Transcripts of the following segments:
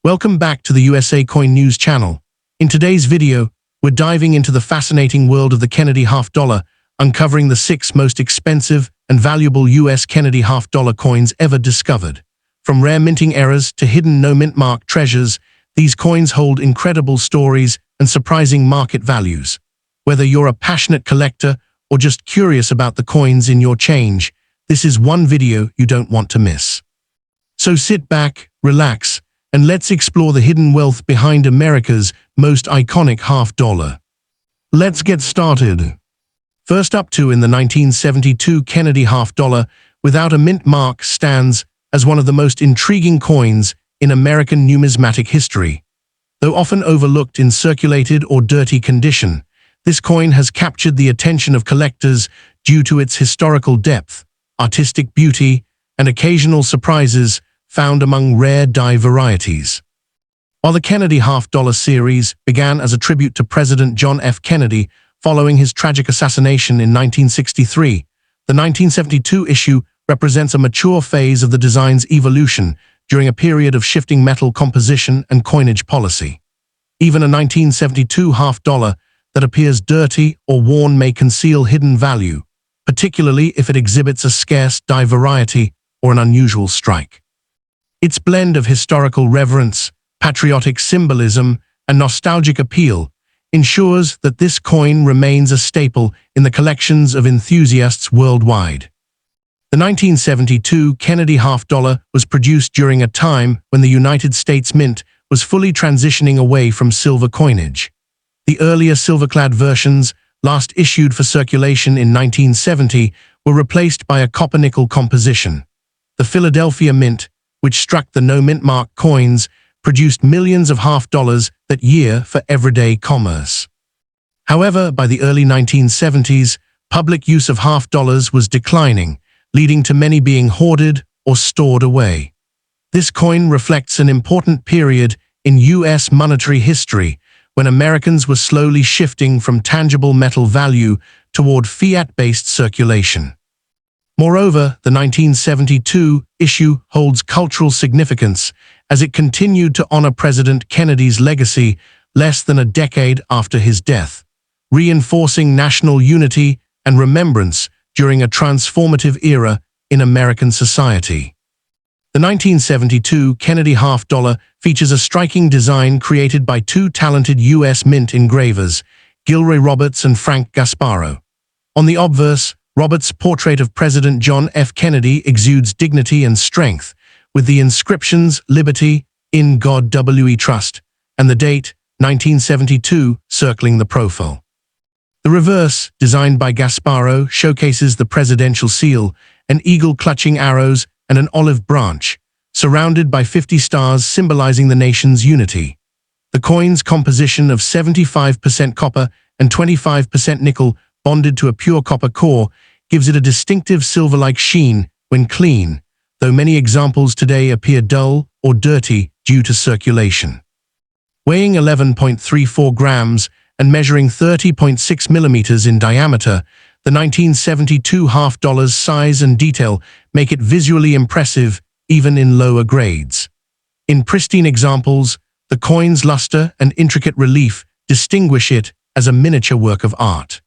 Welcome back to the USA Coin News channel. In today's video, we're diving into the fascinating world of the Kennedy half-dollar, uncovering the 6 most expensive and valuable US Kennedy half-dollar coins ever discovered. From rare minting errors to hidden no-mint mark treasures, these coins hold incredible stories and surprising market values. Whether you're a passionate collector or just curious about the coins in your change, this is one video you don't want to miss. So sit back, relax, and let's explore the hidden wealth behind America's most iconic half-dollar. Let's get started. First up in the 1972 Kennedy half-dollar without a mint mark stands as one of the most intriguing coins in American numismatic history. Though often overlooked in circulated or dirty condition, this coin has captured the attention of collectors due to its historical depth, artistic beauty, and occasional surprises found among rare die varieties. While the Kennedy half-dollar series began as a tribute to President John F. Kennedy following his tragic assassination in 1963, the 1972 issue represents a mature phase of the design's evolution during a period of shifting metal composition and coinage policy. Even a 1972 half-dollar that appears dirty or worn may conceal hidden value, particularly if it exhibits a scarce die variety or an unusual strike. Its blend of historical reverence, patriotic symbolism, and nostalgic appeal ensures that this coin remains a staple in the collections of enthusiasts worldwide. The 1972 Kennedy half-dollar was produced during a time when the United States Mint was fully transitioning away from silver coinage. The earlier silver-clad versions, last issued for circulation in 1970, were replaced by a copper-nickel composition. The Philadelphia Mint, which struck the no-mint mark coins, produced millions of half-dollars that year for everyday commerce. However, by the early 1970s, public use of half-dollars was declining, leading to many being hoarded or stored away. This coin reflects an important period in U.S. monetary history, when Americans were slowly shifting from tangible metal value toward fiat-based circulation. Moreover, the 1972 issue holds cultural significance as it continued to honor President Kennedy's legacy less than a decade after his death, reinforcing national unity and remembrance during a transformative era in American society. The 1972 Kennedy half-dollar features a striking design created by 2 talented U.S. Mint engravers, Gilroy Roberts and Frank Gasparo. On the obverse, Roberts' portrait of President John F. Kennedy exudes dignity and strength, with the inscriptions "Liberty, in God We Trust," and the date, 1972, circling the profile. The reverse, designed by Gasparo, showcases the presidential seal, an eagle clutching arrows, and an olive branch, surrounded by 50 stars symbolizing the nation's unity. The coin's composition of 75% copper and 25% nickel bonded to a pure copper core gives it a distinctive silver-like sheen when clean, though many examples today appear dull or dirty due to circulation. Weighing 11.34 grams and measuring 30.6 millimeters in diameter, the 1972 half-dollar's size and detail make it visually impressive even in lower grades. In pristine examples, the coin's luster and intricate relief distinguish it as a miniature work of art.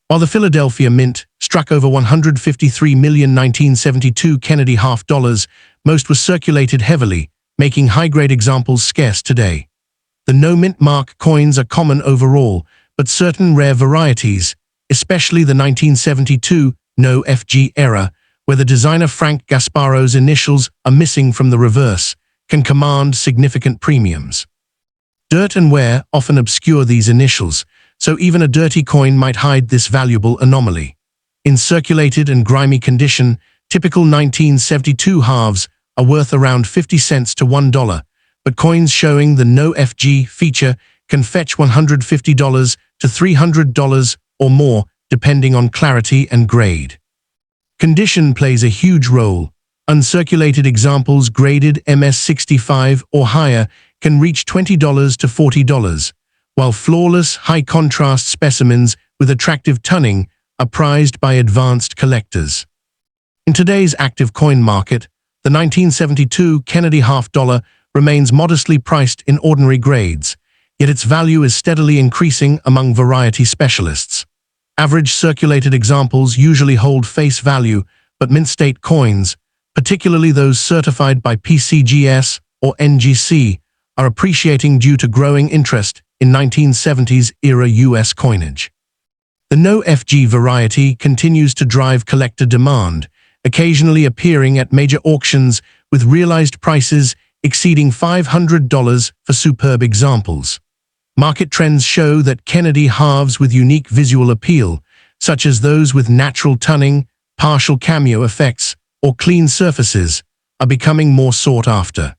While the Philadelphia Mint struck over 153 million 1972 Kennedy half-dollars, most were circulated heavily, making high-grade examples scarce today. The no-mint mark coins are common overall, but certain rare varieties, especially the 1972 No FG era, where the designer Frank Gasparo's initials are missing from the reverse, can command significant premiums. Dirt and wear often obscure these initials, so even a dirty coin might hide this valuable anomaly. In circulated and grimy condition, typical 1972 halves are worth around 50 cents to $1, but coins showing the No FG feature can fetch $150 to $300 or more, depending on clarity and grade. Condition plays a huge role. Uncirculated examples graded MS65 or higher can reach $20 to $40, while flawless, high-contrast specimens with attractive tunning are prized by advanced collectors. In today's active coin market, the 1972 Kennedy half-dollar remains modestly priced in ordinary grades, yet its value is steadily increasing among variety specialists. Average circulated examples usually hold face value, but mint-state coins, particularly those certified by PCGS or NGC, are appreciating due to growing interest in 1970s-era U.S. coinage. The no-FG variety continues to drive collector demand, occasionally appearing at major auctions with realized prices exceeding $500 for superb examples. Market trends show that Kennedy halves with unique visual appeal, such as those with natural tunning, partial cameo effects, or clean surfaces, are becoming more sought after.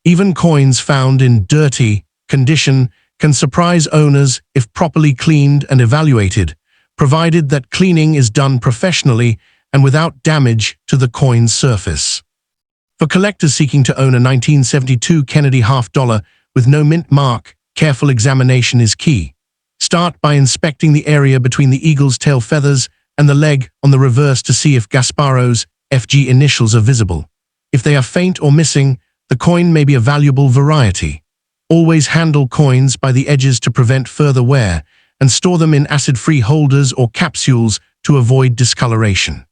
Even coins found in dirty condition can surprise owners if properly cleaned and evaluated, provided that cleaning is done professionally and without damage to the coin's surface. For collectors seeking to own a 1972 Kennedy half-dollar with no mint mark, careful examination is key. Start by inspecting the area between the eagle's tail feathers and the leg on the reverse to see if Gasparo's FG initials are visible. If they are faint or missing, the coin may be a valuable variety. Always handle coins by the edges to prevent further wear, and store them in acid-free holders or capsules to avoid discoloration.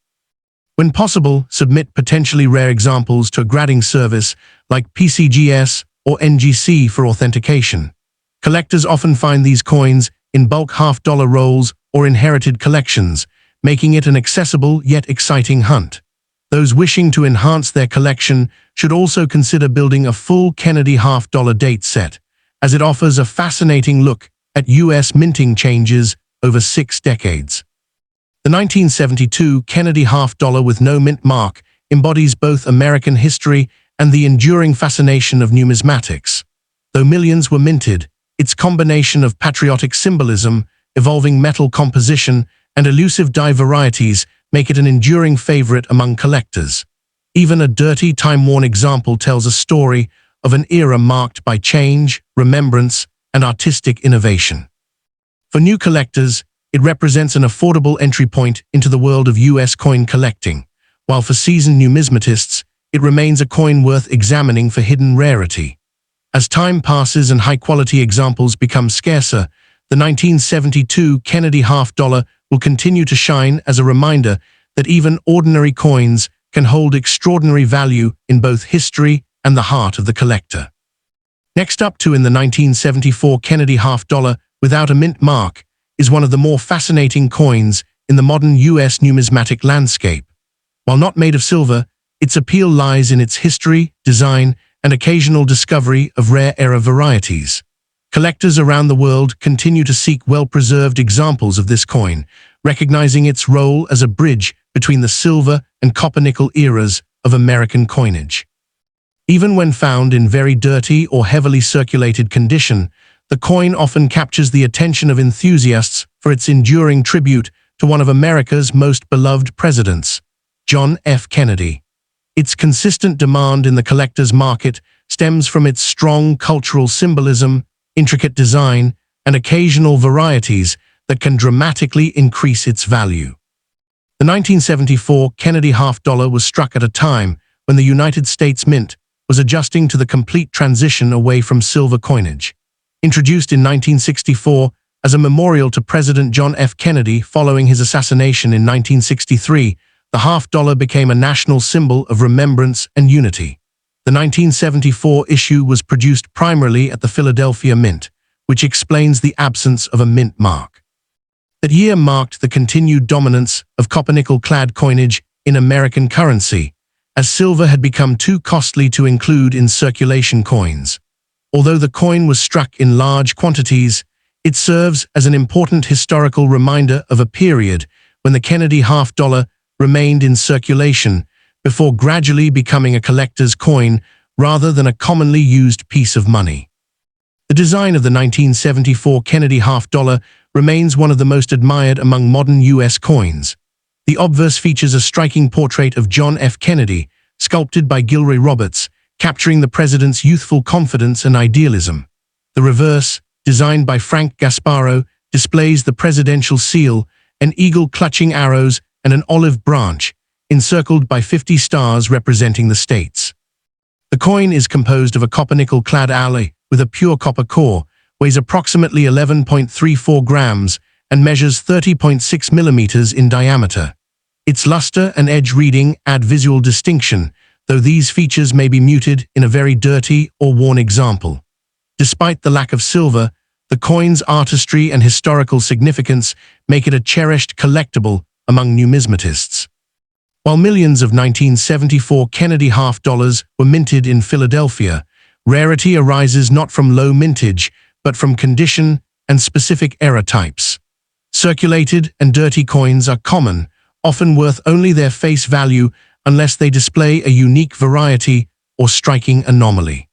When possible, submit potentially rare examples to a grading service like PCGS or NGC for authentication. Collectors often find these coins in bulk half-dollar rolls or inherited collections, making it an accessible yet exciting hunt. Those wishing to enhance their collection should also consider building a full Kennedy half-dollar date set, as it offers a fascinating look at U.S. minting changes over 6 decades. The 1972 Kennedy half-dollar with no mint mark embodies both American history and the enduring fascination of numismatics. Though millions were minted, its combination of patriotic symbolism, evolving metal composition, and elusive die varieties make it an enduring favorite among collectors. Even a dirty, time-worn example tells a story of an era marked by change, remembrance, and artistic innovation. For new collectors, it represents an affordable entry point into the world of U.S. coin collecting, while for seasoned numismatists, it remains a coin worth examining for hidden rarity. As time passes and high-quality examples become scarcer, the 1972 Kennedy half-dollar will continue to shine as a reminder that even ordinary coins can hold extraordinary value in both history and the heart of the collector. Next up in the 1974 Kennedy half-dollar without a mint mark is one of the more fascinating coins in the modern U.S. numismatic landscape. While not made of silver, its appeal lies in its history, design, and occasional discovery of rare-era varieties. Collectors around the world continue to seek well-preserved examples of this coin, recognizing its role as a bridge between the silver and copper-nickel eras of American coinage. Even when found in very dirty or heavily circulated condition, the coin often captures the attention of enthusiasts for its enduring tribute to one of America's most beloved presidents, John F. Kennedy. Its consistent demand in the collector's market stems from its strong cultural symbolism, intricate design, and occasional varieties that can dramatically increase its value. The 1974 Kennedy half-dollar was struck at a time when the United States Mint was adjusting to the complete transition away from silver coinage. Introduced in 1964 as a memorial to President John F. Kennedy following his assassination in 1963, the half-dollar became a national symbol of remembrance and unity. The 1974 issue was produced primarily at the Philadelphia Mint, which explains the absence of a mint mark. That year marked the continued dominance of copper-nickel-clad coinage in American currency, as silver had become too costly to include in circulation coins. Although the coin was struck in large quantities, it serves as an important historical reminder of a period when the Kennedy half-dollar remained in circulation before gradually becoming a collector's coin rather than a commonly used piece of money. The design of the 1974 Kennedy half-dollar remains one of the most admired among modern U.S. coins. The obverse features a striking portrait of John F. Kennedy, sculpted by Gilroy Roberts, capturing the president's youthful confidence and idealism. The reverse, designed by Frank Gasparo, displays the presidential seal, an eagle clutching arrows, and an olive branch, encircled by 50 stars representing the states. The coin is composed of a copper-nickel-clad alloy with a pure copper core, weighs approximately 11.34 grams, and measures 30.6 millimeters in diameter. Its luster and edge reading add visual distinction, though these features may be muted in a very dirty or worn example. Despite the lack of silver, the coin's artistry and historical significance make it a cherished collectible among numismatists. While millions of 1974 Kennedy half dollars were minted in Philadelphia, rarity arises not from low mintage, but from condition and specific era types. Circulated and dirty coins are common, often worth only their face value unless they display a unique variety or striking anomaly.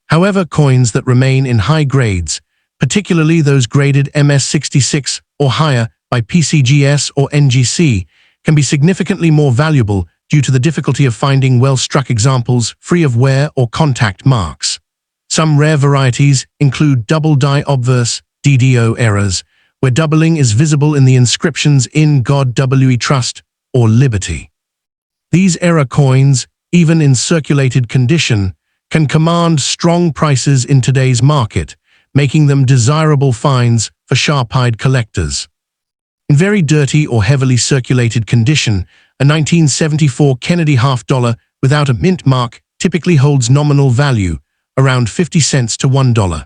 However, coins that remain in high grades, particularly those graded MS66 or higher by PCGS or NGC, can be significantly more valuable due to the difficulty of finding well-struck examples free of wear or contact marks. Some rare varieties include double die obverse (DDO) errors, where doubling is visible in the inscriptions "In God We Trust" or "Liberty." These error coins, even in circulated condition, can command strong prices in today's market, making them desirable finds for sharp-eyed collectors. In very dirty or heavily circulated condition, a 1974 Kennedy half dollar without a mint mark typically holds nominal value, around 50 cents to $1.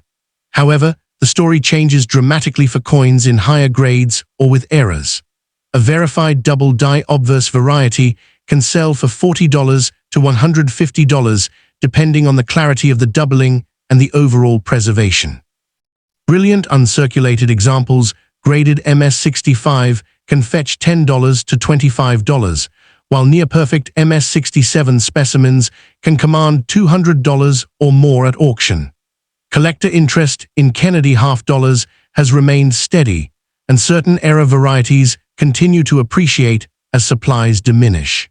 However, the story changes dramatically for coins in higher grades or with errors. A verified double die obverse variety can sell for $40 to $150, depending on the clarity of the doubling and the overall preservation. Brilliant uncirculated examples graded MS65 can fetch $10 to $25, while near-perfect MS67 specimens can command $200 or more at auction. Collector interest in Kennedy half dollars has remained steady, and certain era varieties continue to appreciate as supplies diminish.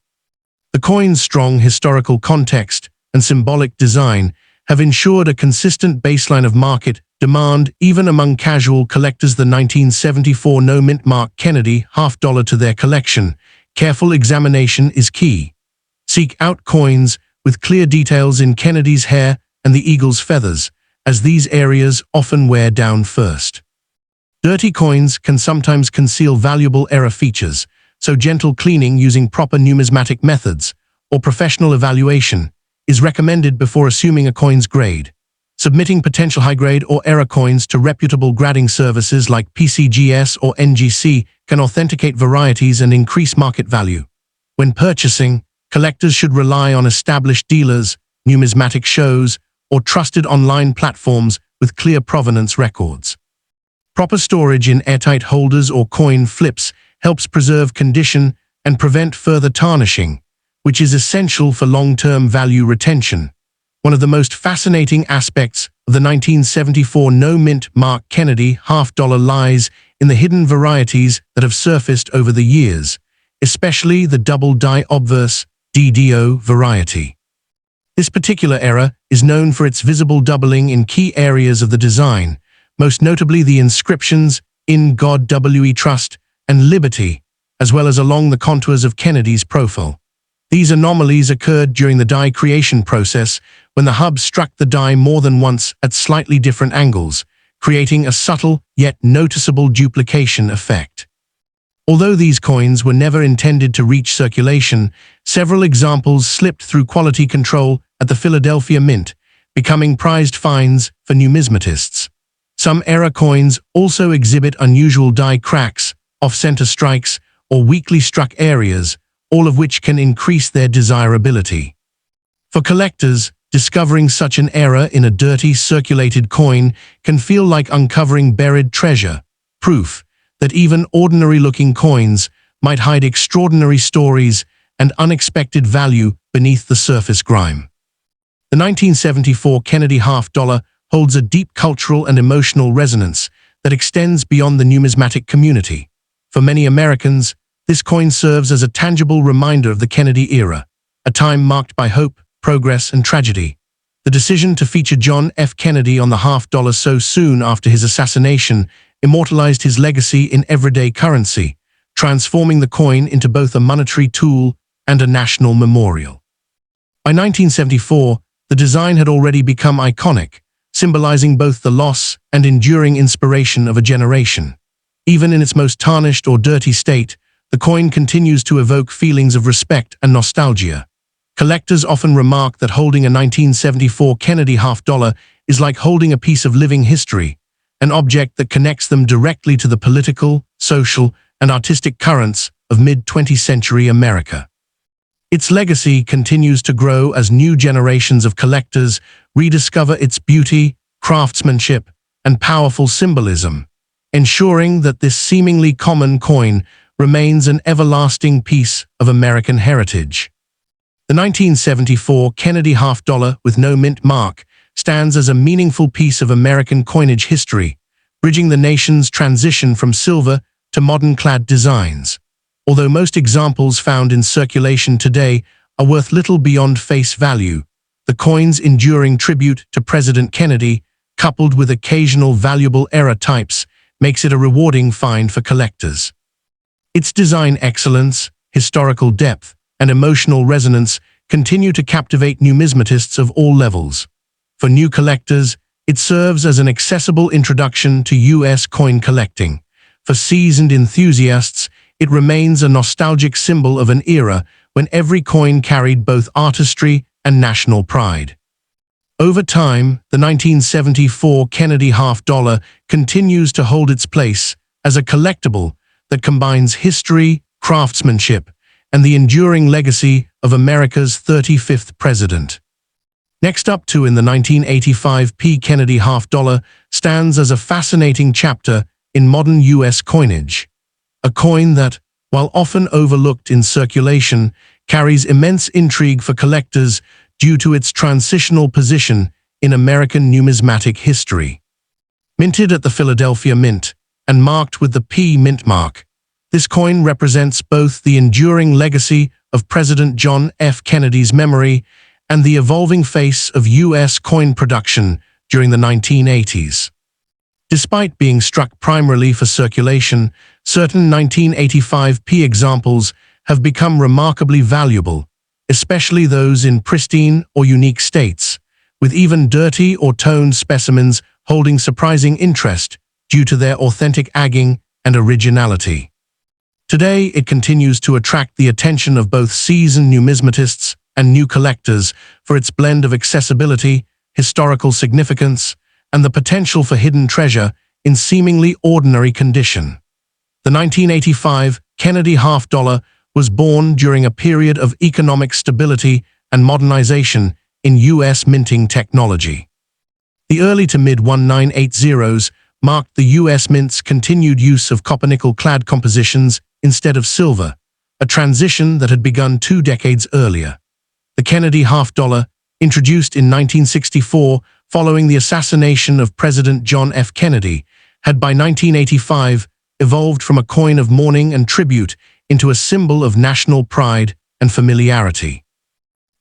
The coin's strong historical context and symbolic design have ensured a consistent baseline of market demand even among casual collectors. The 1974 no-mint mark Kennedy half dollar to their collection. Careful examination is key. Seek out coins with clear details in Kennedy's hair and the eagle's feathers, as these areas often wear down first. Dirty coins can sometimes conceal valuable era features, so gentle cleaning using proper numismatic methods or professional evaluation is recommended before assuming a coin's grade. Submitting potential high-grade or error coins to reputable grading services like PCGS or NGC can authenticate varieties and increase market value. When purchasing, collectors should rely on established dealers, numismatic shows, or trusted online platforms with clear provenance records. Proper storage in airtight holders or coin flips helps preserve condition and prevent further tarnishing, which is essential for long-term value retention. One of the most fascinating aspects of the 1974 no-mint mark Kennedy half dollar lies in the hidden varieties that have surfaced over the years, especially the double die obverse (DDO) variety. This particular era is known for its visible doubling in key areas of the design, most notably the inscriptions "In God We Trust" and "Liberty", as well as along the contours of Kennedy's profile. These anomalies occurred during the die creation process when the hub struck the die more than once at slightly different angles, creating a subtle yet noticeable duplication effect. Although these coins were never intended to reach circulation, several examples slipped through quality control at the Philadelphia Mint, becoming prized finds for numismatists. Some era coins also exhibit unusual die cracks, off-center strikes, or weakly struck areas, all of which can increase their desirability. For collectors, discovering such an error in a dirty, circulated coin can feel like uncovering buried treasure, proof that even ordinary-looking coins might hide extraordinary stories and unexpected value beneath the surface grime. The 1974 Kennedy half dollar holds a deep cultural and emotional resonance that extends beyond the numismatic community. For many Americans, this coin serves as a tangible reminder of the Kennedy era, a time marked by hope, progress, and tragedy. The decision to feature John F. Kennedy on the half dollar so soon after his assassination immortalized his legacy in everyday currency, transforming the coin into both a monetary tool and a national memorial. By 1974, The design had already become iconic, symbolizing both the loss and enduring inspiration of a generation. Even in its most tarnished or dirty state, the coin continues to evoke feelings of respect and nostalgia. Collectors often remark that holding a 1974 Kennedy half-dollar is like holding a piece of living history, an object that connects them directly to the political, social, and artistic currents of mid-20th century America. Its legacy continues to grow as new generations of collectors rediscover its beauty, craftsmanship, and powerful symbolism, ensuring that this seemingly common coin remains an everlasting piece of American heritage. The 1974 Kennedy half-dollar with no mint mark stands as a meaningful piece of American coinage history, bridging the nation's transition from silver to modern-clad designs. Although most examples found in circulation today are worth little beyond face value, the coin's enduring tribute to President Kennedy, coupled with occasional valuable error types, makes it a rewarding find for collectors. Its design excellence, historical depth, and emotional resonance continue to captivate numismatists of all levels. For new collectors, it serves as an accessible introduction to U.S. coin collecting. For seasoned enthusiasts, it remains a nostalgic symbol of an era when every coin carried both artistry and national pride. Over time, the 1974 Kennedy half-dollar continues to hold its place as a collectible that combines history, craftsmanship, and the enduring legacy of America's 35th president. Next up in the 1985 P. Kennedy half-dollar stands as a fascinating chapter in modern U.S. coinage. A coin that, while often overlooked in circulation, carries immense intrigue for collectors due to its transitional position in American numismatic history. Minted at the Philadelphia Mint and marked with the P mint mark, this coin represents both the enduring legacy of President John F. Kennedy's memory and the evolving face of U.S. coin production during the 1980s. Despite being struck primarily for circulation, certain 1985 P examples have become remarkably valuable, especially those in pristine or unique states, with even dirty or toned specimens holding surprising interest due to their authentic agging and originality. Today, it continues to attract the attention of both seasoned numismatists and new collectors for its blend of accessibility, historical significance, and the potential for hidden treasure in seemingly ordinary condition. The 1985 Kennedy half-dollar was born during a period of economic stability and modernization in U.S. minting technology. The early to mid-1980s marked the U.S. Mint's continued use of copper-nickel-clad compositions instead of silver, a transition that had begun 2 decades earlier. The Kennedy half-dollar, introduced in 1964 following the assassination of President John F. Kennedy, had by 1985 evolved from a coin of mourning and tribute into a symbol of national pride and familiarity.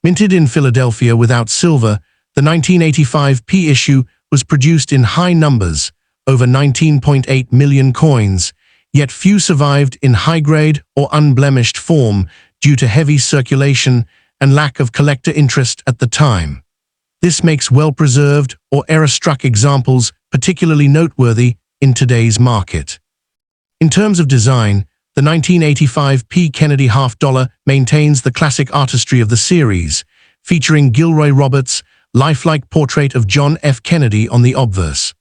Minted in Philadelphia without silver, the 1985 P issue was produced in high numbers, over 19.8 million coins, yet few survived in high-grade or unblemished form due to heavy circulation and lack of collector interest at the time. This makes well-preserved or error-struck examples particularly noteworthy in today's market. In terms of design, the 1985 P. Kennedy half-dollar maintains the classic artistry of the series, featuring Gilroy Roberts' lifelike portrait of John F. Kennedy on the obverse.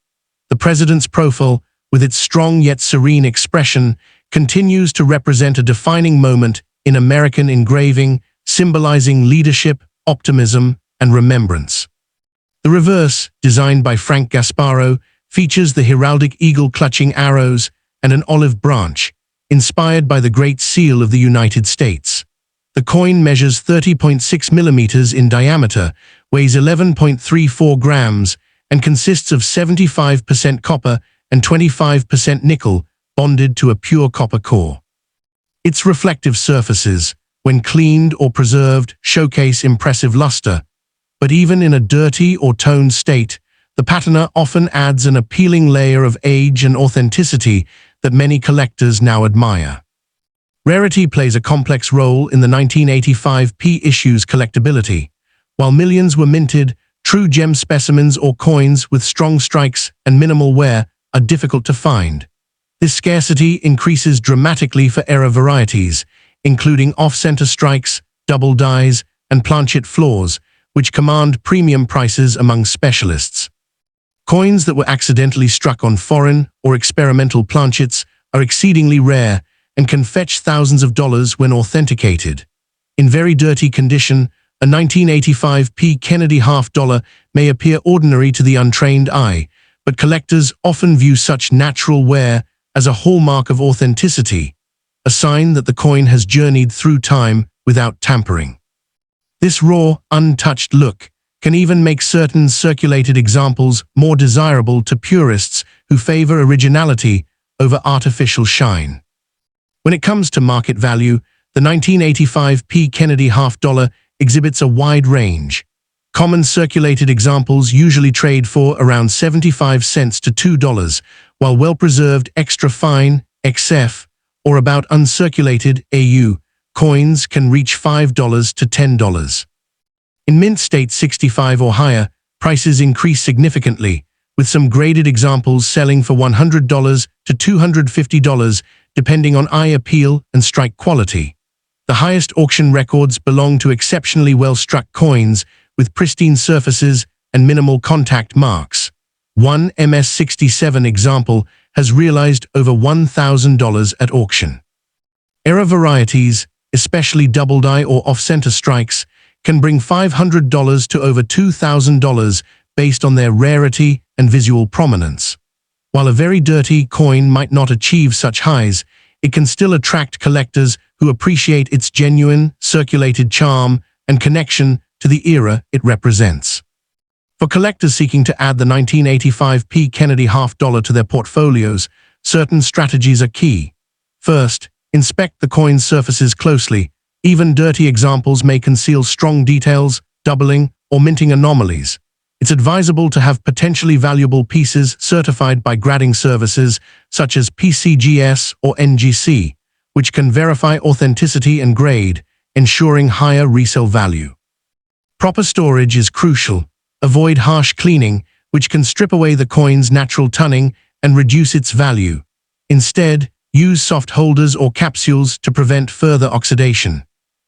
The president's profile, with its strong yet serene expression, continues to represent a defining moment in American engraving, symbolizing leadership, optimism, and remembrance. The reverse, designed by Frank Gasparo, features the heraldic eagle clutching arrows and an olive branch, inspired by the Great Seal of the United States. The coin measures 30.6 millimeters in diameter, weighs 11.34 grams, and consists of 75% copper and 25% nickel, bonded to a pure copper core. Its reflective surfaces, when cleaned or preserved, showcase impressive luster, but even in a dirty or toned state, the patina often adds an appealing layer of age and authenticity that many collectors now admire. Rarity plays a complex role in the 1985 P issue's collectability. While millions were minted, true gem specimens or coins with strong strikes and minimal wear are difficult to find. This scarcity increases dramatically for era varieties, including off-center strikes, double dies, and planchet flaws, which command premium prices among specialists. Coins that were accidentally struck on foreign or experimental planchets are exceedingly rare and can fetch thousands of dollars when authenticated. In very dirty condition, a 1985 P. Kennedy half-dollar may appear ordinary to the untrained eye, but collectors often view such natural wear as a hallmark of authenticity, a sign that the coin has journeyed through time without tampering. This raw, untouched look can even make certain circulated examples more desirable to purists who favor originality over artificial shine. When it comes to market value, the 1985 P. Kennedy half-dollar exhibits a wide range. Common circulated examples usually trade for around 75 cents to $2, while well-preserved extra fine, XF, or about uncirculated AU coins can reach $5 to $10. In mint state 65 or higher, prices increase significantly, with some graded examples selling for $100 to $250, depending on eye appeal and strike quality. The highest auction records belong to exceptionally well-struck coins with pristine surfaces and minimal contact marks. One MS-67 example has realized over $1,000 at auction. Era varieties, especially double die or off-center strikes, can bring $500 to over $2,000 based on their rarity and visual prominence. While a very dirty coin might not achieve such highs, it can still attract collectors who appreciate its genuine, circulated charm and connection to the era it represents. For collectors seeking to add the 1985 P. Kennedy half-dollar to their portfolios, certain strategies are key. First, inspect the coin's surfaces closely. Even dirty examples may conceal strong details, doubling, or minting anomalies. It's advisable to have potentially valuable pieces certified by grading services such as PCGS or NGC, which can verify authenticity and grade, ensuring higher resale value. Proper storage is crucial. Avoid harsh cleaning, which can strip away the coin's natural toning and reduce its value. Instead, use soft holders or capsules to prevent further oxidation.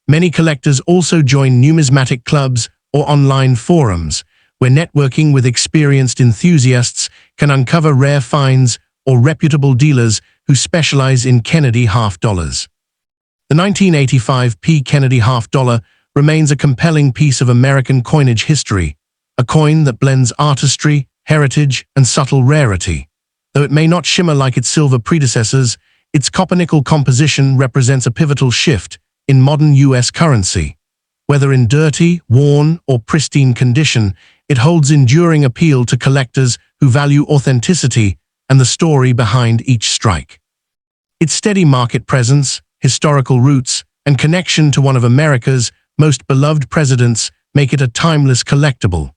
Many collectors also join numismatic clubs or online forums, where networking with experienced enthusiasts can uncover rare finds or reputable dealers who specialize in Kennedy half-dollars. The 1985 P. Kennedy half-dollar remains a compelling piece of American coinage history, a coin that blends artistry, heritage, and subtle rarity. Though it may not shimmer like its silver predecessors, its copper-nickel composition represents a pivotal shift in modern U.S. currency. Whether in dirty, worn, or pristine condition, it holds enduring appeal to collectors who value authenticity and the story behind each strike. Its steady market presence, historical roots, and connection to one of America's most beloved presidents make it a timeless collectible.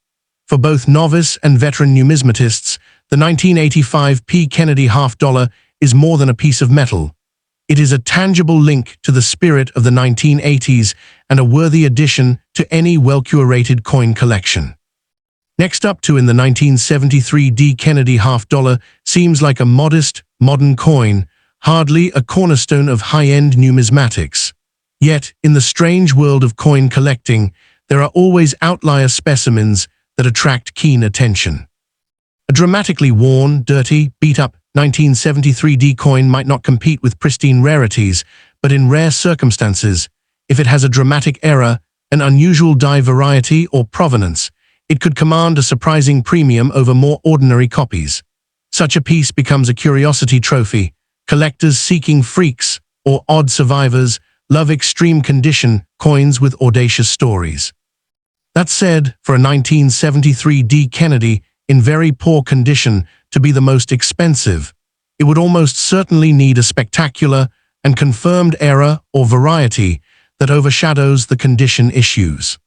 For both novice and veteran numismatists, the 1985 P. Kennedy half-dollar is more than a piece of metal. It is a tangible link to the spirit of the 1980s and a worthy addition to any well-curated coin collection. Next up in the 1973 D. Kennedy half-dollar seems like a modest, modern coin, hardly a cornerstone of high-end numismatics. Yet, in the strange world of coin collecting, there are always outlier specimens that attract keen attention. A dramatically worn, dirty, beat-up 1973 D coin might not compete with pristine rarities, but in rare circumstances, if it has a dramatic error, an unusual die variety or provenance, it could command a surprising premium over more ordinary copies. Such a piece becomes a curiosity trophy. Collectors seeking freaks or odd survivors love extreme condition coins with audacious stories. That said, for a 1973 D Kennedy in very poor condition to be the most expensive, it would almost certainly need a spectacular and confirmed error or variety that overshadows the condition issues.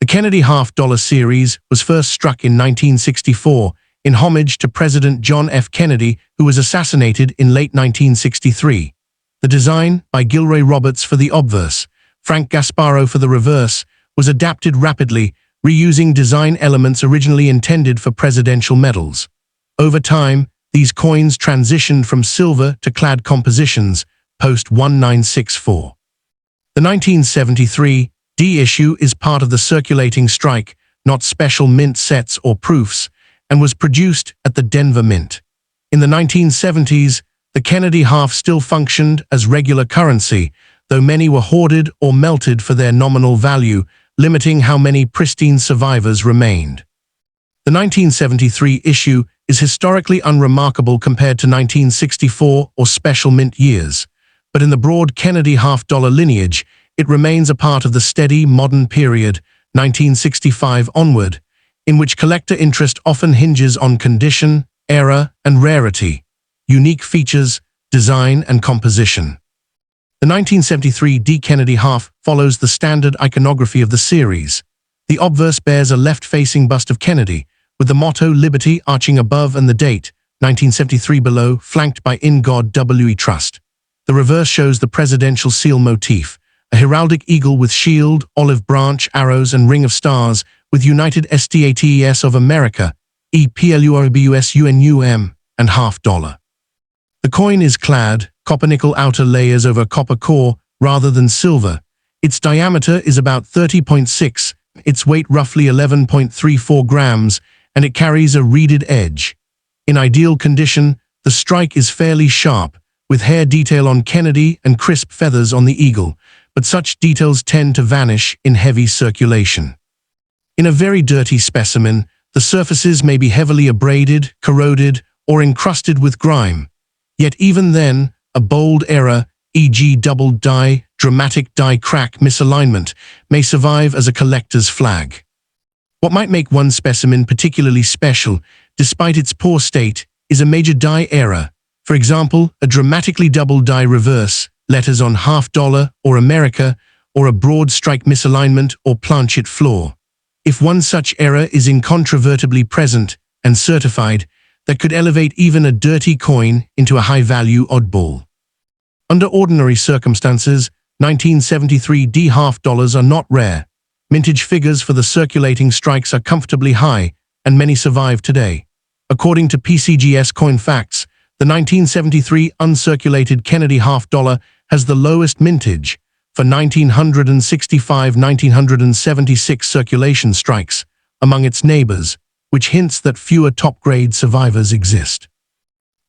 The Kennedy half-dollar series was first struck in 1964 in homage to President John F. Kennedy, who was assassinated in late 1963. The design, by Gilroy Roberts for the obverse, Frank Gasparo for the reverse, was adapted rapidly, reusing design elements originally intended for presidential medals. Over time, these coins transitioned from silver to clad compositions post-1964. The 1973 D issue is part of the circulating strike, not special mint sets or proofs, and was produced at the Denver Mint. In the 1970s, the Kennedy half still functioned as regular currency, though many were hoarded or melted for their nominal value, limiting how many pristine survivors remained. The 1973 issue is historically unremarkable compared to 1964 or special mint years, but in the broad Kennedy half-dollar lineage, it remains a part of the steady modern period, 1965 onward, in which collector interest often hinges on condition, era, and rarity, unique features, design, and composition. The 1973 D Kennedy half follows the standard iconography of the series. The obverse bears a left-facing bust of Kennedy, with the motto Liberty arching above and the date, 1973 below, flanked by In God We Trust. The reverse shows the presidential seal motif, a heraldic eagle with shield, olive branch, arrows, and ring of stars, with United States of America, EPLURBUSUNUM, and $half. The coin is clad, copper-nickel outer layers over copper core rather than silver. Its diameter is about 30.6, its weight roughly 11.34 grams, and it carries a reeded edge. In ideal condition, the strike is fairly sharp, with hair detail on Kennedy and crisp feathers on the eagle, but such details tend to vanish in heavy circulation. In a very dirty specimen, the surfaces may be heavily abraded, corroded, or encrusted with grime. Yet even then, a bold error, e.g. double die, dramatic die crack misalignment, may survive as a collector's flag. What might make one specimen particularly special, despite its poor state, is a major die error. For example, a dramatically double die reverse, letters on $half or America, or a broad strike misalignment or planchet flaw. If one such error is incontrovertibly present and certified, that could elevate even a dirty coin into a high-value oddball. Under ordinary circumstances, 1973 D half dollars are not rare. Mintage figures for the circulating strikes are comfortably high, and many survive today. According to PCGS Coin Facts, the 1973 uncirculated Kennedy half dollar has the lowest mintage for 1965-1976 circulation strikes among its neighbors, which hints that fewer top-grade survivors exist.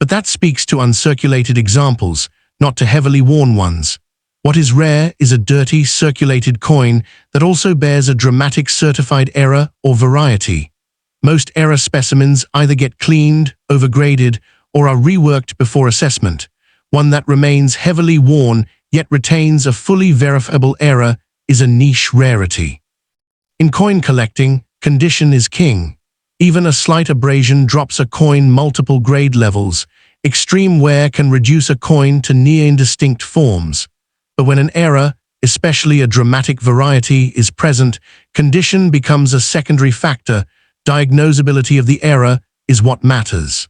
But that speaks to uncirculated examples, not to heavily worn ones. What is rare is a dirty, circulated coin that also bears a dramatic certified error or variety. Most error specimens either get cleaned, overgraded, or are reworked before assessment. One that remains heavily worn yet retains a fully verifiable error is a niche rarity. In coin collecting, condition is king. Even a slight abrasion drops a coin multiple grade levels. Extreme wear can reduce a coin to near indistinct forms. But when an error, especially a dramatic variety, is present, condition becomes a secondary factor. Diagnosability of the error is what matters.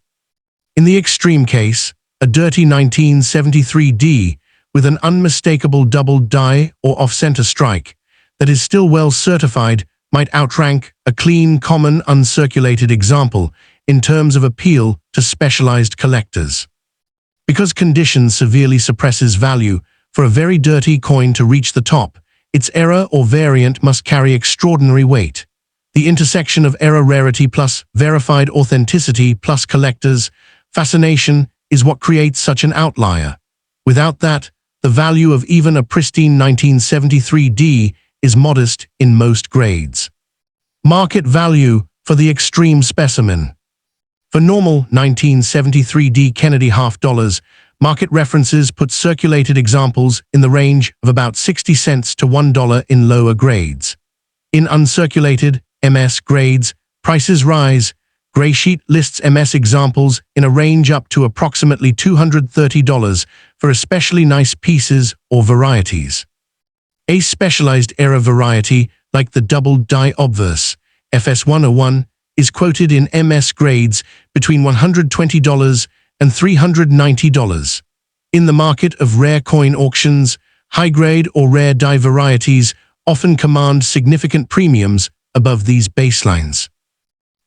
In the extreme case, a dirty 1973 D with an unmistakable double die or off-center strike that is still well certified might outrank a clean, common, uncirculated example in terms of appeal to specialized collectors. Because condition severely suppresses value, for a very dirty coin to reach the top, its error or variant must carry extraordinary weight. The intersection of error rarity plus verified authenticity plus collectors' fascination is what creates such an outlier. Without that, the value of even a pristine 1973 D is modest in most grades. Market value for the extreme specimen. For normal 1973 D Kennedy half dollars, market references put circulated examples in the range of about 60 cents to $1 in lower grades. In uncirculated MS grades, prices rise. Graysheet lists MS examples in a range up to approximately $230 for especially nice pieces or varieties. A specialized error variety, like the double die obverse, FS101, is quoted in MS grades between $120 and $390. In the market of rare coin auctions, high-grade or rare die varieties often command significant premiums above these baselines.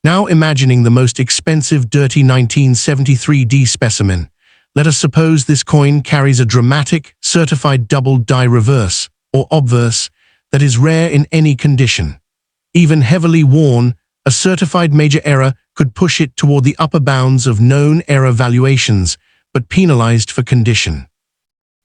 Now imagining the most expensive dirty 1973D specimen, let us suppose this coin carries a dramatic, certified double die reverse, or obverse, that is rare in any condition. Even heavily worn, a certified major error could push it toward the upper bounds of known error valuations, but penalized for condition.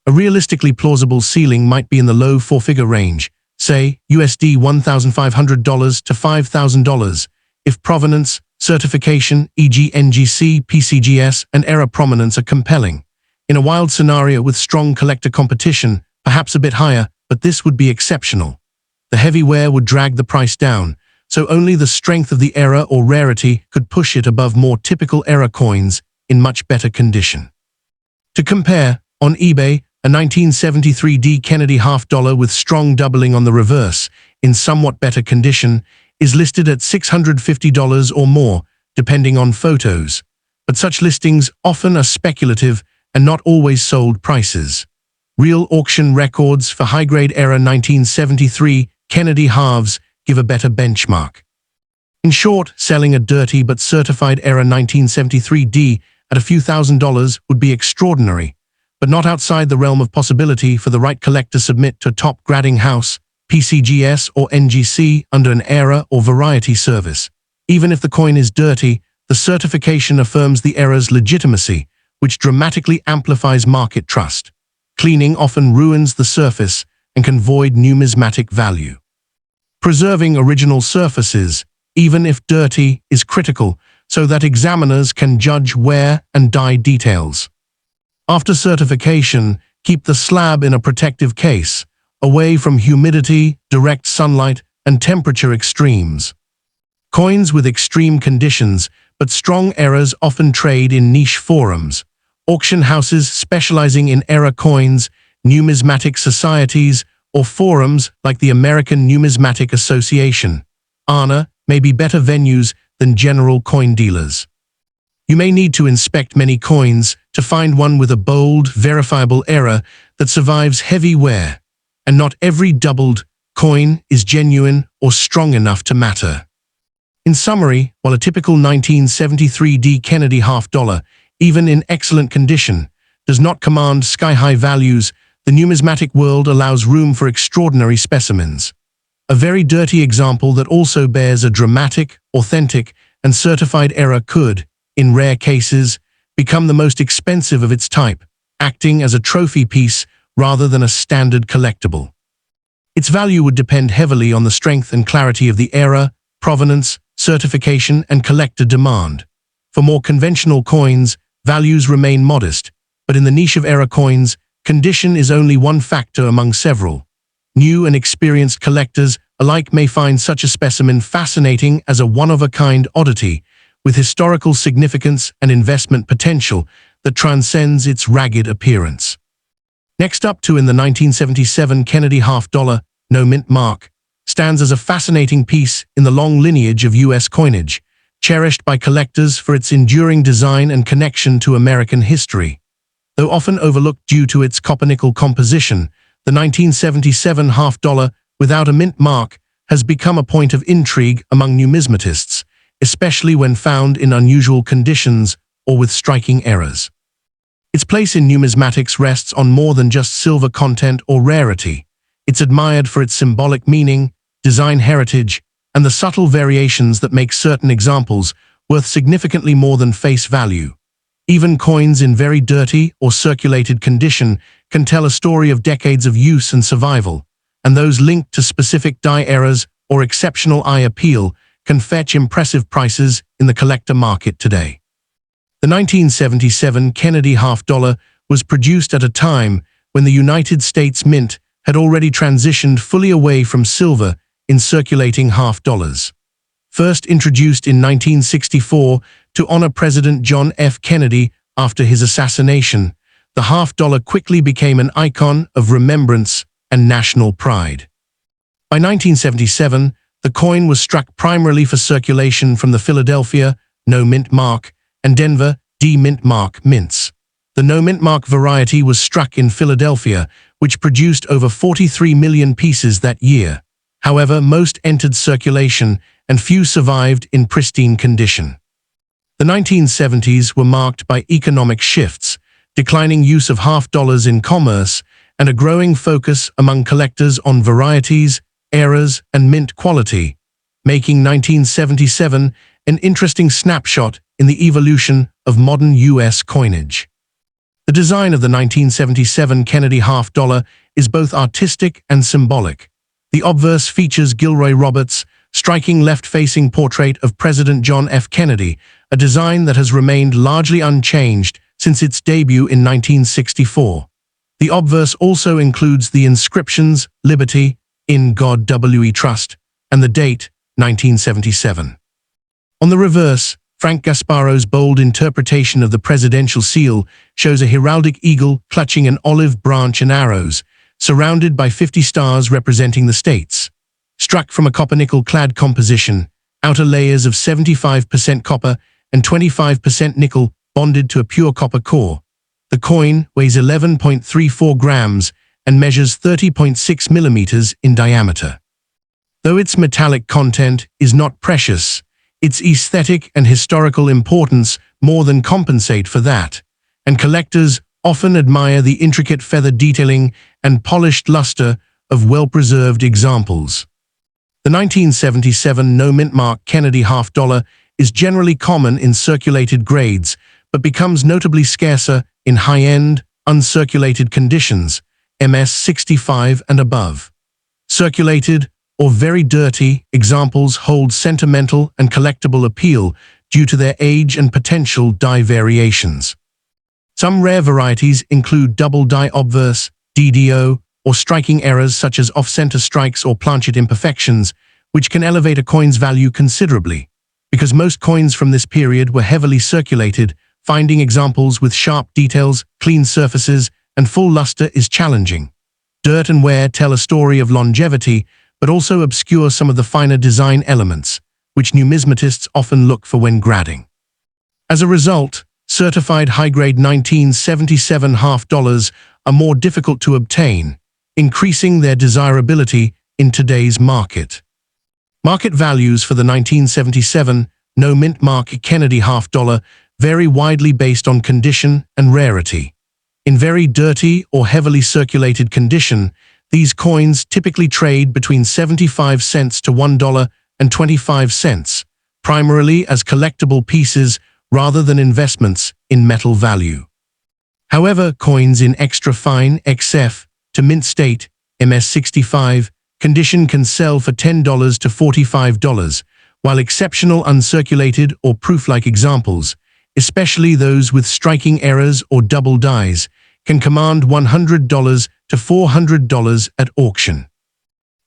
A realistically plausible ceiling might be in the low four-figure range, say USD $1,500 to $5,000, if provenance, certification, e.g. NGC, PCGS, and error prominence are compelling. In a wild scenario with strong collector competition, perhaps a bit higher, but this would be exceptional. The heavy wear would drag the price down, so only the strength of the error or rarity could push it above more typical error coins in much better condition. To compare, on eBay, a 1973D Kennedy half-dollar with strong doubling on the reverse, in somewhat better condition, is listed at $650 or more, depending on photos. But such listings often are speculative and not always sold prices. Real auction records for high-grade era 1973 Kennedy halves give a better benchmark. In short, selling a dirty but certified era 1973D at a few $1,000s would be extraordinary, but not outside the realm of possibility for the right collector to submit to a top grading house, PCGS or NGC under an era or variety service. Even if the coin is dirty, the certification affirms the error's legitimacy, which dramatically amplifies market trust. Cleaning often ruins the surface and can void numismatic value. Preserving original surfaces, even if dirty, is critical so that examiners can judge wear and die details. After certification, keep the slab in a protective case, away from humidity, direct sunlight, and temperature extremes. Coins with extreme conditions but strong errors often trade in niche forums, auction houses specializing in error coins, numismatic societies, or forums like the American Numismatic Association, ANA, may be better venues than general coin dealers. You may need to inspect many coins to find one with a bold, verifiable error that survives heavy wear, and not every doubled coin is genuine or strong enough to matter. In summary, while a typical 1973D Kennedy half-dollar, even in excellent condition, does not command sky-high values, the numismatic world allows room for extraordinary specimens. A very dirty example that also bears a dramatic, authentic, and certified error could, in rare cases, become the most expensive of its type, acting as a trophy piece rather than a standard collectible. Its value would depend heavily on the strength and clarity of the era, provenance, certification, and collector demand. For more conventional coins, values remain modest, but in the niche of era coins, condition is only one factor among several. New and experienced collectors alike may find such a specimen fascinating as a one-of-a-kind oddity, with historical significance and investment potential that transcends its ragged appearance. Next up in the 1977 Kennedy half-dollar, no mint mark, stands as a fascinating piece in the long lineage of U.S. coinage, cherished by collectors for its enduring design and connection to American history. Though often overlooked due to its copper-nickel composition, the 1977 half-dollar without a mint mark has become a point of intrigue among numismatists, especially when found in unusual conditions or with striking errors. Its place in numismatics rests on more than just silver content or rarity. It's admired for its symbolic meaning, design heritage, and the subtle variations that make certain examples worth significantly more than face value. Even coins in very dirty or circulated condition can tell a story of decades of use and survival, and those linked to specific die errors or exceptional eye appeal can fetch impressive prices in the collector market today. The 1977 Kennedy half-dollar was produced at a time when the United States Mint had already transitioned fully away from silver in circulating half-dollars. First introduced in 1964 to honor President John F. Kennedy after his assassination, the half-dollar quickly became an icon of remembrance and national pride. By 1977, the coin was struck primarily for circulation from the Philadelphia, no mint mark, and Denver, D-mint mark mints. The no mint mark variety was struck in Philadelphia, which produced over 43 million pieces that year. However, most entered circulation and few survived in pristine condition. The 1970s were marked by economic shifts, declining use of half dollars in commerce, and a growing focus among collectors on varieties, eras, and mint quality, making 1977 an interesting snapshot in the evolution of modern U.S. coinage. The design of the 1977 Kennedy half dollar is both artistic and symbolic. The obverse features Gilroy Roberts' striking left-facing portrait of President John F. Kennedy, a design that has remained largely unchanged since its debut in 1964. The obverse also includes the inscriptions "Liberty," "In God We Trust," and the date, 1977. On the reverse, Frank Gasparo's bold interpretation of the presidential seal shows a heraldic eagle clutching an olive branch and arrows, surrounded by 50 stars representing the states. Struck from a copper-nickel-clad composition, outer layers of 75% copper and 25% nickel bonded to a pure copper core. The coin weighs 11.34 grams and measures 30.6 millimeters in diameter. Though its metallic content is not precious, its aesthetic and historical importance more than compensate for that, and collectors often admire the intricate feather detailing and polished luster of well-preserved examples. The 1977 no-mint mark Kennedy half dollar is generally common in circulated grades, but becomes notably scarcer in high-end, uncirculated conditions, MS-65 and above. Circulated or very dirty examples hold sentimental and collectible appeal due to their age and potential die variations. Some rare varieties include double die obverse, DDO, or striking errors such as off-center strikes or planchet imperfections, which can elevate a coin's value considerably. Because most coins from this period were heavily circulated, finding examples with sharp details, clean surfaces, and full luster is challenging. Dirt and wear tell a story of longevity, but also obscure some of the finer design elements, which numismatists often look for when grading. As a result, certified high-grade 1977 half dollars are more difficult to obtain, increasing their desirability in today's market. Market values for the 1977 no-mint mark Kennedy half dollar vary widely based on condition and rarity. In very dirty or heavily circulated condition, these coins typically trade between 75 cents to $1.25, primarily as collectible pieces rather than investments in metal value. However, coins in extra fine XF to mint state, MS-65, condition can sell for $10 to $45, while exceptional uncirculated or proof-like examples, especially those with striking errors or double dies, can command $100 to $400 at auction.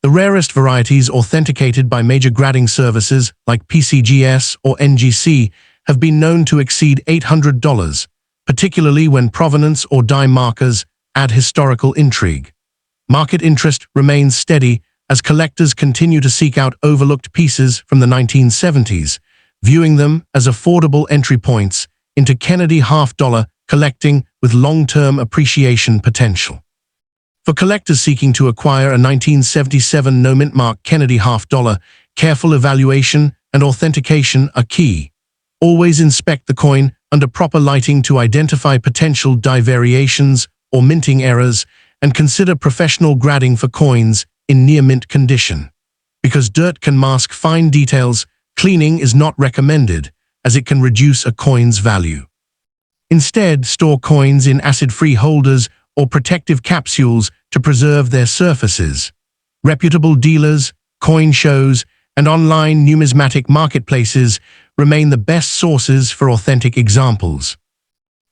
The rarest varieties authenticated by major grading services like PCGS or NGC have been known to exceed $800, particularly when provenance or die markers add historical intrigue. Market interest remains steady as collectors continue to seek out overlooked pieces from the 1970s, viewing them as affordable entry points into Kennedy half dollar collecting with long-term appreciation potential. For collectors seeking to acquire a 1977 no-mint mark Kennedy half dollar, careful evaluation and authentication are key. Always inspect the coin under proper lighting to identify potential die variations or minting errors, and consider professional grading for coins in near-mint condition. Because dirt can mask fine details, cleaning is not recommended, as it can reduce a coin's value. Instead, store coins in acid-free holders or protective capsules to preserve their surfaces. Reputable dealers, coin shows, and online numismatic marketplaces remain the best sources for authentic examples.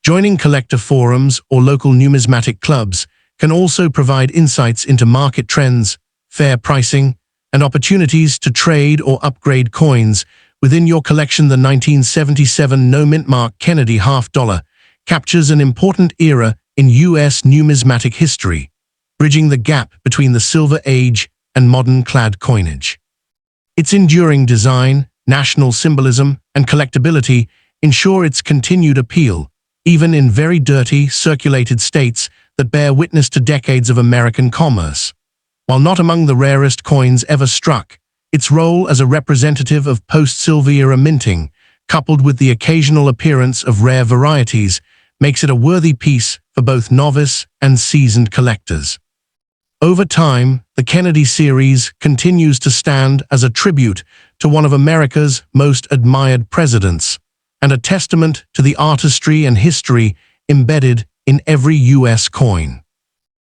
Joining collector forums or local numismatic clubs can also provide insights into market trends, fair pricing, and opportunities to trade or upgrade coins within your collection. The 1977 no-mint mark Kennedy half dollar captures an important era in U.S. numismatic history, bridging the gap between the Silver Age and modern clad coinage. Its enduring design, national symbolism, and collectability ensure its continued appeal, even in very dirty, circulated states that bear witness to decades of American commerce. While not among the rarest coins ever struck, its role as a representative of post-Silver era minting, coupled with the occasional appearance of rare varieties, makes it a worthy piece for both novice and seasoned collectors. Over time, the Kennedy series continues to stand as a tribute to one of America's most admired presidents, and a testament to the artistry and history embedded in every U.S. coin.